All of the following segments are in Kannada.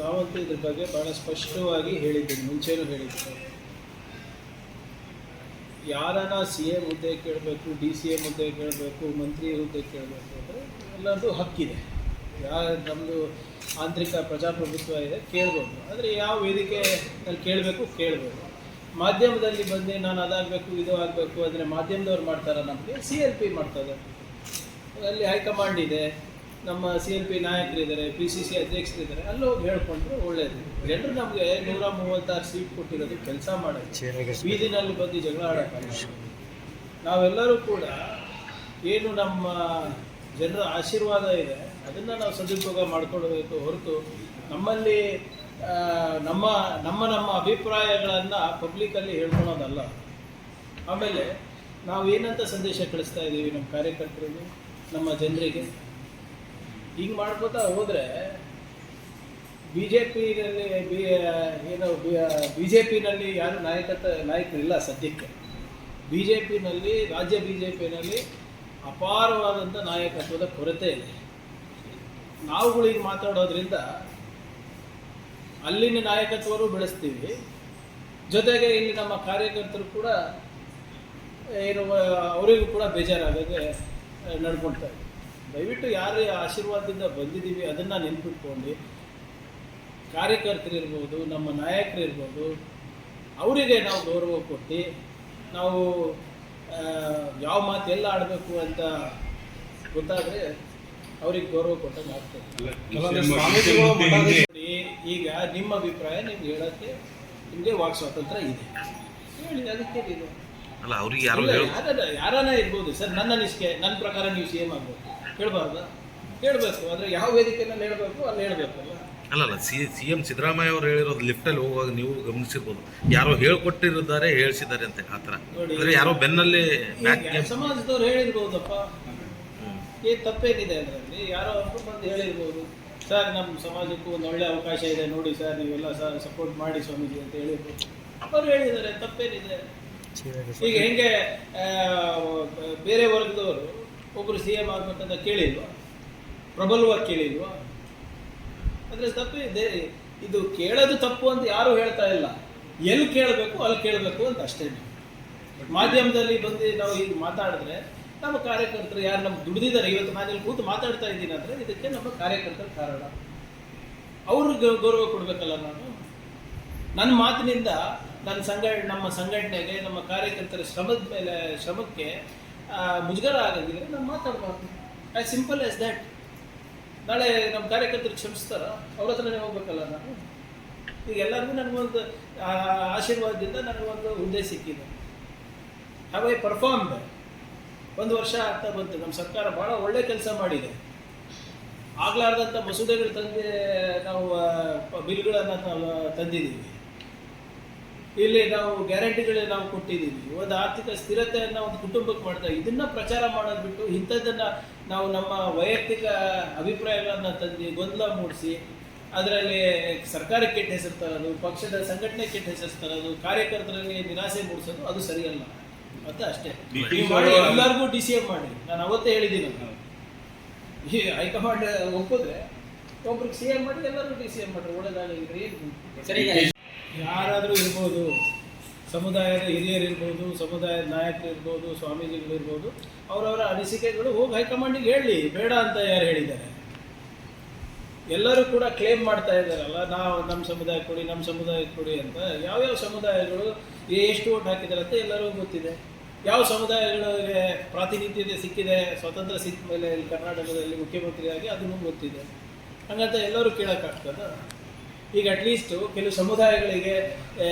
ನಾವಂತೂ ಇದ್ರ ಬಗ್ಗೆ ಭಾಳ ಸ್ಪಷ್ಟವಾಗಿ ಹೇಳಿದ್ದೀನಿ, ಮುಂಚೆನೂ ಹೇಳಿದ್ದೀನಿ. ಯಾರನ್ನ CM ಹುದ್ದೆ ಕೇಳಬೇಕು, DCM ಹುದ್ದೆ ಕೇಳಬೇಕು, ಮಂತ್ರಿ ಹುದ್ದೆ ಕೇಳಬೇಕು ಅಂದರೆ ಎಲ್ಲರದ್ದು ಹಕ್ಕಿದೆ. ನಮ್ಮದು ಆಂತರಿಕ ಪ್ರಜಾಪ್ರಭುತ್ವ ಇದೆ, ಕೇಳ್ಬೋದು. ಆದರೆ ಯಾವ ವೇದಿಕೆಯಲ್ಲಿ ಕೇಳಬೇಕು. ಮಾಧ್ಯಮದಲ್ಲಿ ಬಂದು ನಾನು ಅದಾಗಬೇಕು ಇದು ಆಗಬೇಕು ಅಂದರೆ ಮಾಧ್ಯಮದವ್ರು ಮಾಡ್ತಾರೆ, ನಮಗೆ CLP ಮಾಡ್ತಾರೆ. ಅಲ್ಲಿ ಹೈಕಮಾಂಡ್ ಇದೆ, ನಮ್ಮ CLP ನಾಯಕರಿದ್ದಾರೆ, PCC ಅಧ್ಯಕ್ಷರಿದ್ದಾರೆ, ಅಲ್ಲಿ ಹೋಗಿ ಹೇಳ್ಕೊಂಡ್ರೆ ಒಳ್ಳೆಯದು. ಜನರು ನಮಗೆ 136 ಸೀಟ್ ಕೊಟ್ಟಿರೋದು ಕೆಲಸ ಮಾಡೋದು, ಬೀದಿನಲ್ಲಿ ಬಂದು ಜಗಳ ಆಡೋಕ್ಕಲ್ಲ. ನಾವೆಲ್ಲರೂ ಕೂಡ ಏನು ನಮ್ಮ ಜನರ ಆಶೀರ್ವಾದ ಇದೆ ಅದನ್ನು ನಾವು ಸದುಪಯೋಗ ಮಾಡಿಕೊಳ್ಬೇಕು ಹೊರತು ನಮ್ಮಲ್ಲಿ ನಮ್ಮ ಅಭಿಪ್ರಾಯಗಳನ್ನು ಪಬ್ಲಿಕ್ಕಲ್ಲಿ ಹೇಳ್ಕೊಳೋದಲ್ಲ. ಆಮೇಲೆ ನಾವು ಏನಂತ ಸಂದೇಶ ಕಳಿಸ್ತಾ ಇದ್ದೀವಿ ನಮ್ಮ ಕಾರ್ಯಕರ್ತರಿಗೆ, ನಮ್ಮ ಜನರಿಗೆ? ಹಿಂಗೆ ಮಾಡ್ಕೋತಾ ಹೋದರೆ ಬಿ ಜೆ ಪಿನಲ್ಲಿ ಯಾರು ನಾಯಕರಿಲ್ಲ ಸದ್ಯಕ್ಕೆ. ರಾಜ್ಯ ಬಿ ಜೆ ಪಿನಲ್ಲಿ ಅಪಾರವಾದಂಥ ನಾಯಕತ್ವದ ಕೊರತೆ ಇದೆ. ನಾವುಗಳಿಗೆ ಮಾತಾಡೋದ್ರಿಂದ ಅಲ್ಲಿನ ನಾಯಕತ್ವರೂ ಬೆಳೆಸ್ತೀವಿ, ಜೊತೆಗೆ ಇಲ್ಲಿ ನಮ್ಮ ಕಾರ್ಯಕರ್ತರು ಕೂಡ ಅವರಿಗೂ ಕೂಡ ಬೇಜಾರಾಗದೆ ನಡ್ಕೊಳ್ತಾರೆ. ದಯವಿಟ್ಟು ಯಾರು ಆಶೀರ್ವಾದದಿಂದ ಬಂದಿದ್ದೀವಿ ಅದನ್ನು ನೆನ್ಪಿಟ್ಕೊಂಡು ಕಾರ್ಯಕರ್ತರಿರ್ಬೋದು, ನಮ್ಮ ನಾಯಕರಿರ್ಬೋದು, ಅವರಿಗೆ ನಾವು ಗೌರವ ಕೊಟ್ಟು ನಾವು ಯಾವ ಮಾತು ಎಲ್ಲ ಆಡಬೇಕು ಅಂತ ಗೊತ್ತಾದರೆ ಅವ್ರಿಗೆ ಗೌರವ ಕೊಟ್ಟಂಗೆ ಆಗ್ತದೆ. ಈಗ ನಿಮ್ಮ ಅಭಿಪ್ರಾಯ ನಿಮ್ಗೆ ಹೇಳೋಕ್ಕೆ ನಿಮಗೆ ವಾಕ್ ಸ್ವಾತಂತ್ರ್ಯ ಇದೆ, ಹೇಳಿ, ಅದಕ್ಕೆ ಇದೆ. ಯಾರನ್ನ ಇರ್ಬೋದು ಸರ್, ನನ್ನ ಅನಿಸಿಕೆ, ನನ್ನ ಪ್ರಕಾರ ನೀವು CM ಆಗ್ಬೇಕು ಹೇಳ್ಬಾರ್ದು, ಹೇಳಬೇಕು. ಆದರೆ ಯಾವ ವೇದಿಕೆಯಲ್ಲಿ ಹೇಳಬೇಕು ಅಲ್ಲಿ ಹೇಳಬೇಕಲ್ಲ. ಅಲ್ಲಲ್ಲ, CM ಸಿದ್ದರಾಮಯ್ಯ ಅವರು ಹೇಳಿರೋದು ಲಿಫ್ಟಲ್ಲಿ ಹೋಗುವಾಗ ನೀವು ಗಮನಿಸಿರ್ಬೋದು, ಯಾರೋ ಹೇಳ್ಕೊಟ್ಟಿದ್ದಾರೆ ಹೇಳಿಸಿದ್ದಾರೆ ಅಂತ. ಆ ಥರ ಅಂದರೆ ಯಾರೋ ಬೆನ್ನಲ್ಲಿ ಸಮಾಜದವ್ರು ಹೇಳಿರ್ಬೋದಪ್ಪ, ಏನು ತಪ್ಪೇನಿದೆ ಅದರಲ್ಲಿ? ಯಾರೋ ಬಂದು ಹೇಳಿರ್ಬೋದು, ಸರ್ ನಮ್ಮ ಸಮಾಜಕ್ಕೂ ಒಂದು ಒಳ್ಳೆ ಅವಕಾಶ ಇದೆ ನೋಡಿ ಸರ್, ನೀವೆಲ್ಲ ಸಪೋರ್ಟ್ ಮಾಡಿ ಸ್ವಾಮೀಜಿ ಅಂತ ಹೇಳಿರ್ಬೋದು. ಅವರು ಹೇಳಿದ್ದಾರೆ, ತಪ್ಪೇನಿದೆ? ಈಗ ಹೆಂಗೆ ಬೇರೆ ವರ್ಗದವರು ಒಬ್ಬರು CM ಆಗ್ಬೇಕಂತ ಕೇಳಿಲ್ವಾ? ಪ್ರಬಲವಾಗಿ ಕೇಳಿಲ್ವಾ? ಅಂದರೆ ತಪ್ಪಿದೆ. ಇದು ಕೇಳೋದು ತಪ್ಪು ಅಂತ ಯಾರೂ ಹೇಳ್ತಾ ಇಲ್ಲ, ಎಲ್ಲಿ ಕೇಳಬೇಕು ಅಲ್ಲಿ ಕೇಳಬೇಕು ಅಂತ ಅಷ್ಟೇ. ಮಾಧ್ಯಮದಲ್ಲಿ ಬಂದು ನಾವು ಈಗ ಮಾತಾಡಿದ್ರೆ ನಮ್ಮ ಕಾರ್ಯಕರ್ತರು ಯಾರು ನಮ್ಮ ದುಡಿದಿದ್ದಾರೆ, ಇವತ್ತು ನಾನು ಇಲ್ಲಿ ಕೂತು ಮಾತಾಡ್ತಾ ಇದ್ದೀನಿ ಅಂದರೆ ಇದಕ್ಕೆ ನಮ್ಮ ಕಾರ್ಯಕರ್ತರ ಕಾರಣ. ಅವ್ರಿಗೆ ಗೌರವ ಕೊಡಬೇಕಲ್ಲ. ನಾನು ನನ್ನ ಮಾತಿನಿಂದ ನಮ್ಮ ಸಂಘಟನೆಗೆ, ನಮ್ಮ ಕಾರ್ಯಕರ್ತರ ಶ್ರಮಕ್ಕೆ ಮುಜುಗರ ಆಗದಿದ್ರೆ ನಾನು ಮಾತಾಡಬಾರ್ದು. As simple as that. ನಾಳೆ ನಮ್ಮ ಕಾರ್ಯಕರ್ತರಿಗೆ ಕ್ಷಮಿಸ್ತಾರ, ಅವ್ರ ಹತ್ರನೇ ಹೋಗ್ಬೇಕಲ್ಲ ನಾನು. ಈಗ ಎಲ್ಲರಿಗೂ ನನಗೊಂದು ಆಶೀರ್ವಾದದಿಂದ ನನಗೊಂದು ಹುದ್ದೆ ಸಿಕ್ಕಿದೆ. Have I performed. 1 ವರ್ಷ ಆಗ್ತಾ ಬಂತು, ನಮ್ಮ ಸರ್ಕಾರ ಭಾಳ ಒಳ್ಳೆ ಕೆಲಸ ಮಾಡಿದೆ. ಆಗಲಾರ್ದಂಥ ಮಸೂದೆಗಳು ನಾವು ಬಿಲ್ಗಳನ್ನು ತಂದಿದ್ದೀವಿ. ಇಲ್ಲಿ ನಾವು ಗ್ಯಾರಂಟಿಗಳು ನಾವು ಕೊಟ್ಟಿದ್ದೀವಿ. ಒಂದು ಆರ್ಥಿಕ ಸ್ಥಿರತೆಯನ್ನು ಒಂದು ಕುಟುಂಬಕ್ಕೆ ಮಾಡ್ತಾ ಇದನ್ನು ಪ್ರಚಾರ ಮಾಡೋದು ಬಿಟ್ಟು ಇಂಥದ್ದನ್ನು ನಾವು ನಮ್ಮ ವೈಯಕ್ತಿಕ ಅಭಿಪ್ರಾಯಗಳನ್ನು ತಂದು ಗೊಂದಲ ಮೂಡಿಸಿ ಅದರಲ್ಲಿ ಸರ್ಕಾರಕ್ಕೆ ಕೆಟ್ಟ ಹೆಸರು ತರೋದು, ಪಕ್ಷದ ಸಂಘಟನೆ ಕೆಟ್ಟ ಹೆಸರು ತರೋದು, ಕಾರ್ಯಕರ್ತರಲ್ಲಿ ನಿರಾಸೆ ಮೂಡಿಸೋದು ಅದು ಸರಿಯಲ್ಲ ಅಂತ ಅಷ್ಟೇ. ಎಲ್ಲರಿಗೂ DCM ಮಾಡಿ, ನಾನು ಅವತ್ತೇ ಹೇಳಿದ್ದೀನಿ. ಈ ಹೈಕಮಾಂಡ್ ಒಪ್ಪಿದ್ರೆ ಒಬ್ರಿಗೆ CM ಮಾಡಿ, ಎಲ್ಲರಿಗೂ DCM ಮಾಡಿದ್ರೆ ಒಳ್ಳೆದಾಗಿದ್ರೆ ಏನು? ಯಾರಾದರೂ ಇರ್ಬೋದು, ಸಮುದಾಯದ ಹಿರಿಯರಿರ್ಬೋದು, ಸಮುದಾಯದ ನಾಯಕರಿರ್ಬೋದು, ಸ್ವಾಮೀಜಿಗಳಿರ್ಬೋದು, ಅವರವರ ಅನಿಸಿಕೆಗಳು ಹೋಗಿ ಹೈಕಮಾಂಡಿಗೆ ಹೇಳಿ, ಬೇಡ ಅಂತ ಯಾರು ಹೇಳಿದ್ದಾರೆ? ಎಲ್ಲರೂ ಕೂಡ ಕ್ಲೇಮ್ ಮಾಡ್ತಾ ಇದ್ದಾರಲ್ಲ, ನಾವು ನಮ್ಮ ಸಮುದಾಯಕ್ಕೆ ಕೊಡಿ, ನಮ್ಮ ಸಮುದಾಯಕ್ಕೆ ಕೊಡಿ ಅಂತ. ಯಾವ್ಯಾವ ಸಮುದಾಯಗಳು ಎಷ್ಟು ಓಟ್ ಹಾಕಿದ್ದಾರೆ ಅಂತ ಎಲ್ಲರಿಗೂ ಗೊತ್ತಿದೆ. ಯಾವ ಸಮುದಾಯಗಳಿಗೆ ಪ್ರಾತಿನಿಧ್ಯತೆ ಸಿಕ್ಕಿದೆ ಸ್ವತಂತ್ರ ಸಿಕ್ಕ ಮೇಲೆ ಕರ್ನಾಟಕದಲ್ಲಿ ಮುಖ್ಯಮಂತ್ರಿಯಾಗಿ ಅದನ್ನು ಗೊತ್ತಿದೆ. ಹಾಗಂತ ಎಲ್ಲರೂ ಕೇಳೋಕ್ಕಾಗ್ತದ? ಈಗ ಅಟ್ಲೀಸ್ಟು ಕೆಲವು ಸಮುದಾಯಗಳಿಗೆ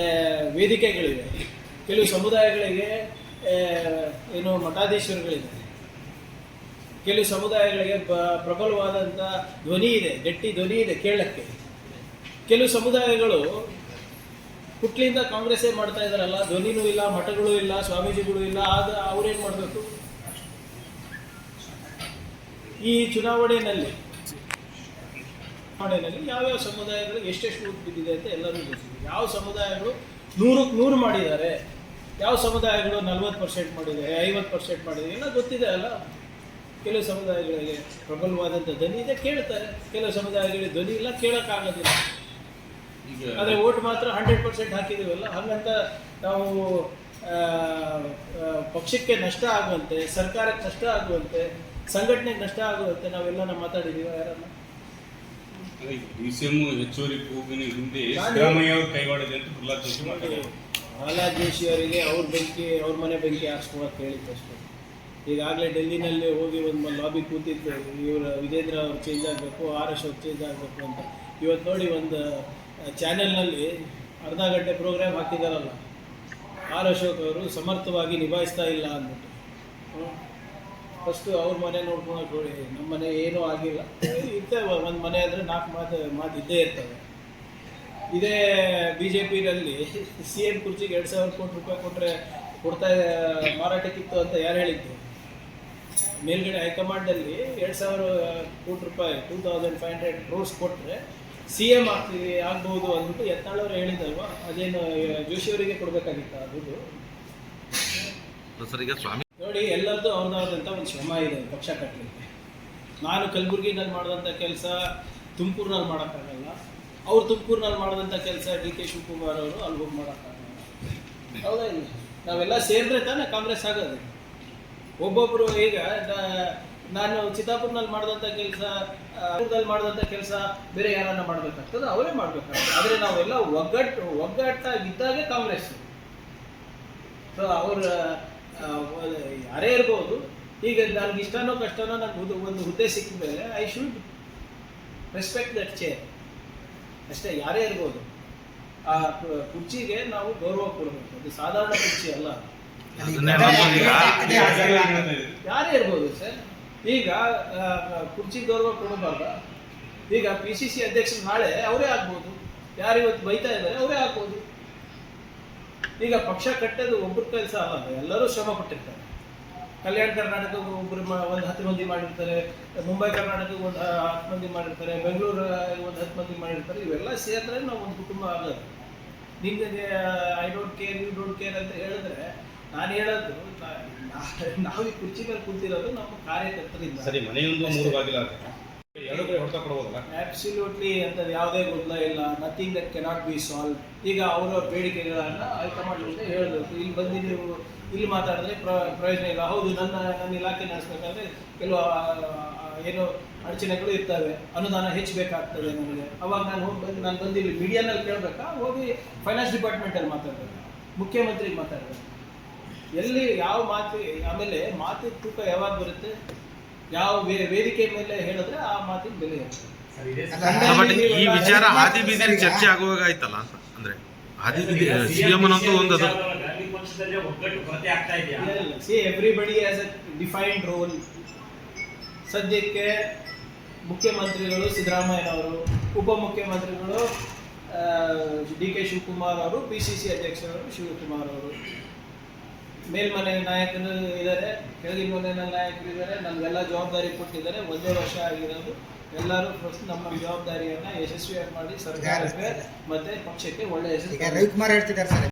ವೇದಿಕೆಗಳಿವೆ, ಕೆಲವು ಸಮುದಾಯಗಳಿಗೆ ಏನು ಮಠಾಧೀಶ್ವರಗಳಿದೆ, ಕೆಲವು ಸಮುದಾಯಗಳಿಗೆ ಪ್ರಬಲವಾದಂಥ ಧ್ವನಿ ಇದೆ, ಗಟ್ಟಿ ಧ್ವನಿ ಇದೆ ಕೇಳಕ್ಕೆ. ಕೆಲವು ಸಮುದಾಯಗಳು ಹುಟ್ಲಿಂದ ಕಾಂಗ್ರೆಸ್ಸೇ ಮಾಡ್ತಾ ಇದ್ದಾರಲ್ಲ, ಧ್ವನಿನೂ ಇಲ್ಲ, ಮಠಗಳು ಇಲ್ಲ, ಸ್ವಾಮೀಜಿಗಳು ಇಲ್ಲ. ಆಗ ಅವ್ರೇನು ಮಾಡಬೇಕು? ಈ ಚುನಾವಣೆಯಲ್ಲಿ ಯಾವ್ಯಾವ ಸಮುದಾಯಗಳು ಎಷ್ಟೆಷ್ಟು ಓಟ್ ಬಿದ್ದಿದೆ ಅಂತ ಎಲ್ಲರೂ ಗೊತ್ತಿದೆ. ಯಾವ ಸಮುದಾಯಗಳು 100ಕ್ಕೆ 100 ಮಾಡಿದ್ದಾರೆ, ಯಾವ ಸಮುದಾಯಗಳು 40% ಮಾಡಿದ್ದಾರೆ, 50% ಮಾಡಿದ್ದಾರೆ, ಎಲ್ಲ ಗೊತ್ತಿದೆ ಅಲ್ಲ. ಕೆಲವು ಸಮುದಾಯಗಳಿಗೆ ಪ್ರಬಲವಾದಂಥ ಧ್ವನಿ ಇದೆ, ಕೇಳ್ತಾರೆ. ಕೆಲವು ಸಮುದಾಯಗಳಿಗೆ ಧ್ವನಿ ಇಲ್ಲ, ಕೇಳೋಕ್ಕಾಗೋದಿಲ್ಲ. ಆದರೆ ಓಟ್ ಮಾತ್ರ 100% ಹಾಕಿದ್ದೀವಲ್ಲ, ಹಾಗಂತ ನಾವು ಪಕ್ಷಕ್ಕೆ ನಷ್ಟ ಆಗುವಂತೆ, ಸರ್ಕಾರಕ್ಕೆ ನಷ್ಟ ಆಗುವಂತೆ, ಸಂಘಟನೆಗೆ ನಷ್ಟ ಆಗುವಂತೆ ನಾವೆಲ್ಲ ಮಾತಾಡಿದ್ದೀವಿ ಯಾರನ್ನ? ಡಿಸಿಎಂ ಹೆಚ್ಚುವರಿ ಕೂಗಿನ ಹಿಂದೆ ಸಿದ್ದರಾಮಯ್ಯ ಅವರು ಕೈವಾಡಿದೆ ಅಂತ ಪ್ರಹ್ಲಾದ್ ಜೋಶಿ ಮಾತಾಡಿದರು. ಪ್ರಹ್ಲಾದ್ ಜೋಶಿ ಅವರಿಗೆ ಅವ್ರ ಮನೆ ಬೆಂಕಿ ಹಾಕ್ಸ್ಕೊಳಕ್ಕೆ ಹೇಳಿದ್ದು ಅಷ್ಟೇ. ಈಗಾಗಲೇ ಡೆಲ್ಲಿನಲ್ಲಿ ಹೋಗಿ ಒಂದು ಲಾಬಿ ಕೂತಿದ್ದು, ಇವರು ವಿಜೇಂದ್ರ ಅವ್ರು ಚೇಂಜ್ ಆಗಬೇಕು, ಆರ್ ಅಶೋಕ್ ಚೇಂಜ್ ಆಗಬೇಕು ಅಂತ. ಇವತ್ತು ನೋಡಿ ಒಂದು ಚಾನೆಲ್ನಲ್ಲಿ ಅರ್ಧ ಗಂಟೆ ಪ್ರೋಗ್ರಾಮ್ ಹಾಕಿದಾರಲ್ಲ, ಆರ್ ಅಶೋಕ್ ಅವರು ಸಮರ್ಥವಾಗಿ ನಿಭಾಯಿಸ್ತಾ ಇಲ್ಲ ಅಂದ್ಬಿಟ್ಟು. ಫಸ್ಟು ಅವ್ರ ಮನೆ ನೋಡ್ಕೊಳಕ್ಕೆ ನೋಡಿ, ನಮ್ಮ ಮನೆ ಏನೂ ಆಗಿಲ್ಲ ಇರ್ತವೆ. ಒಂದು ಮನೆ ಅಂದರೆ 4 ಮಾತು ಇದ್ದೇ ಇರ್ತವೆ. ಇದೇ BJPನಲ್ಲಿ CM ಕುರ್ಚಿಗೆ 2,000 ಕೋಟಿ ರೂಪಾಯಿ ಕೊಡ್ತಾ ಮಾರಾಟಕ್ಕಿತ್ತು ಅಂತ ಯಾರು ಹೇಳಿದ್ದು? ಮೇಲ್ಗಡೆ ಹೈಕಮಾಂಡಲ್ಲಿ 2,000 ಕೋಟಿ ರೂಪಾಯಿ 2,500 ಕ್ರೋರ್ಸ್ ಕೊಟ್ಟರೆ CM ಆಗ್ಬೋದು ಅಂದ್ಬಿಟ್ಟು ಯತ್ನಾಳವ್ರು ಹೇಳಿದಲ್ವಾ? ಅದೇನು ಜೋಶಿ ಅವರಿಗೆ ಕೊಡಬೇಕಾಗಿತ್ತ ದುಡ್ಡು? ಸರ್, ಈಗ ಸ್ವಾಮಿ ನೋಡಿ, ಎಲ್ಲರದ್ದು ಅವ್ರದ್ದಾದಂಥ ಒಂದು ಶ್ರಮ ಇದೆ ಪಕ್ಷ ಕಟ್ಟಲಿಕ್ಕೆ. ನಾನು ಕಲಬುರಗಿನಲ್ಲಿ ಮಾಡಿದಂಥ ಕೆಲಸ ತುಮಕೂರಿನಲ್ಲಿ ಮಾಡೋಕ್ಕಾಗಲ್ಲ, ಅವ್ರು ತುಮಕೂರಿನಲ್ಲಿ ಮಾಡಿದಂಥ ಕೆಲಸ DK ಶಿವಕುಮಾರ್ ಅವರು ಅಲ್ಲಿ ಹೋಗಿ ಮಾಡೋಕ್ಕಾಗಲ್ಲ. ಹೌದಾ ಇಲ್ಲ? ನಾವೆಲ್ಲ ಸೇರಿದ್ರೆ ತಾನೇ ಕಾಂಗ್ರೆಸ್ ಆಗೋದು. ಒಬ್ಬೊಬ್ಬರು ಈಗ ನಾನು ಚಿತ್ತಾಪುರ್ನಲ್ಲಿ ಮಾಡಿದಂಥ ಕೆಲಸ, ಅರ್ಧದಲ್ಲಿ ಮಾಡಿದಂಥ ಕೆಲಸ ಬೇರೆ ಯಾರನ್ನ ಮಾಡಬೇಕಾಗ್ತದೆ, ಅವರೇ ಮಾಡಬೇಕಾಗ್ತದೆ. ಆದರೆ ನಾವೆಲ್ಲ ಒಗ್ಗಟ್ಟಾಗಿದ್ದಾಗೆ ಕಾಂಗ್ರೆಸ್. ಸೊ ಅವ್ರ ಯಾರೇ ಇರ್ಬೋದು, ಈಗ ನನಗೆ ಇಷ್ಟನೋ ಕಷ್ಟನೋ ನನಗೆ ಒಂದು ಹುದ್ದೆ ಸಿಕ್ಕಿದ ಮೇಲೆ I should respect that chair ಅಷ್ಟೇ. ಯಾರೇ ಇರ್ಬೋದು, ಆ ಕುರ್ಚಿಗೆ ನಾವು ಗೌರವ ಕೊಡಬೇಕು. ಅದು ಸಾಧಾರಣ ಕುರ್ಚಿ ಅಲ್ಲ, ಯಾರೇ ಇರ್ಬೋದು ಸರ್. ಈಗ ಕುರ್ಚಿ ಗೌರವ ಕೊಡಬಾರ್ದ? ಈಗ PCC ಅಧ್ಯಕ್ಷರು ನಾಳೆ ಅವರೇ ಆಗ್ಬೋದು, ಯಾರು ಇವತ್ತು ಬೈತಾ ಇದ್ದಾರೆ ಅವರೇ ಆಗ್ಬೋದು. ಈಗ ಪಕ್ಷ ಕಟ್ಟೋದು ಒಬ್ಬರ ಕೆಲಸ ಅಲ್ಲ, ಎಲ್ಲರೂ ಶ್ರಮ ಪಟ್ಟಿರ್ತಾರೆ. ಕಲ್ಯಾಣ ಕರ್ನಾಟಕಕ್ಕೆ ಒಬ್ಬರು ಒಂದು 10 ಮಂದಿ ಮಾಡಿರ್ತಾರೆ, ಮುಂಬೈ ಕರ್ನಾಟಕಕ್ಕೆ ಒಂದು 10 ಮಂದಿ ಮಾಡಿರ್ತಾರೆ, ಬೆಂಗಳೂರು ಒಂದು 10 ಮಂದಿ ಮಾಡಿರ್ತಾರೆ. ಇವೆಲ್ಲ ಸೇರಿದ್ರೆ ನಾವು ಒಂದು ಕುಟುಂಬ ಆಗೋದು. ನಿಮಗೆ I don't care, you don't care ಅಂತ ಹೇಳಿದ್ರೆ, ನಾನು ಹೇಳೋದು ನಾವು ಈ ಕುರ್ಚಿ ಮೇಲೆ ಕೂತಿರೋದು ನಮ್ಮ ಕಾರ್ಯಕರ್ತರಿಂದ. ಸರಿ, ಮನೆಯೊಂದು 3 ಬಾಗಿಲು ಎರಡು ಕಡೆ ಹೊಡೆತ ಕೊಡಬಹುದಲ್ಲ? ಆಬ್ಸಲ್ಯೂಟ್ಲಿ ಅಂತದ್ದು ಯಾವುದೇ ಗೊಂದಲ ಇಲ್ಲ. Nothing that cannot be solve. ಈಗ ಅವರ ಬೇಡಿಕೆಗಳನ್ನು ಹೈಕಮಾಂಡ್ ಮುಂದೆ ಹೇಳಬೇಕು. ಇಲ್ಲಿ ಬಂದು ನೀವು ಇಲ್ಲಿ ಮಾತಾಡಿದ್ರೆ ಪ್ರಯೋಜನ ಇಲ್ಲ. ಹೌದು, ನನ್ನ ಇಲಾಖೆ ನಡೆಸಬೇಕಾದ್ರೆ ಕೆಲವು ಏನೋ ಅಡಚಣೆಗಳು ಇರ್ತವೆ, ಅನುದಾನ ಹೆಚ್ಚಬೇಕಾಗ್ತದೆ ನನಗೆ. ಅವಾಗ ನಾನು ಬಂದು ಇಲ್ಲಿ ಮೀಡಿಯಾನಲ್ಲಿ ಕೇಳಬೇಕಾ, ಹೋಗಿ ಫೈನಾನ್ಸ್ ಡಿಪಾರ್ಟ್ಮೆಂಟಲ್ಲಿ ಮಾತಾಡಬೇಕು, ಮುಖ್ಯಮಂತ್ರಿಗೆ ಮಾತಾಡಬೇಕು. ಎಲ್ಲಿ ಯಾವ ಮಾತು, ಆಮೇಲೆ ಮಾತಿನ ತೂಕ ಯಾವಾಗ ಬರುತ್ತೆ, ಯಾವ ವೇದಿಕೆ ಮೇಲೆ ಹೇಳಿದ್ರೆ ಆ ಮಾತಿನ ಬೆಲೆ ಇರುತ್ತೆ. ಬಟ್ ಈ ವಿಚಾರ ಹಾದಿ ಬೀದಿಯಲ್ಲಿ ಚರ್ಚೆ ಆಗುವಾಗ ಆಯ್ತಲ್ಲ ಅಂತ, ಅಂದ್ರೆ ಹಾದಿ ಬೀದಿ CM ಅನ್ನೋದು ಒಂದು ಅದು everybody has a defined role. ಸದ್ಯಕ್ಕೆ ಮುಖ್ಯಮಂತ್ರಿಗಳು ಸಿದ್ದರಾಮಯ್ಯನವರು, ಉಪಮುಖ್ಯಮಂತ್ರಿಗಳು DK ಶಿವಕುಮಾರ್ ಅವರು, PCC ಅಧ್ಯಕ್ಷರು ಶಿವಕುಮಾರ್ ಅವರು, ಮೇಲ್ಮನೆ ನಾಯಕರು ಇದ್ದಾರೆ, ಕೆಳಗಿನ ಮನೆ ನಾಯಕರು ಇದ್ದಾರೆ. ನಮಗೆಲ್ಲ ಜವಾಬ್ದಾರಿ ಕೊಟ್ಟಿದ್ದಾರೆ. 1 ವರ್ಷ ಆಗಿರೋದು. ಎಲ್ಲರೂ ಫಸ್ಟ್ ನಮ್ಮ ಜವಾಬ್ದಾರಿಯನ್ನು ಯಶಸ್ವಿಯಾಗಿ ಮಾಡಿ ಸರ್ಕಾರಕ್ಕೆ ಮತ್ತೆ ಪಕ್ಷಕ್ಕೆ ಒಳ್ಳೆಯ ಹೆಸರು. ರವಿಕುಮಾರ್ ಹೇಳ್ತಿದ್ದಾರೆ ಸರ್.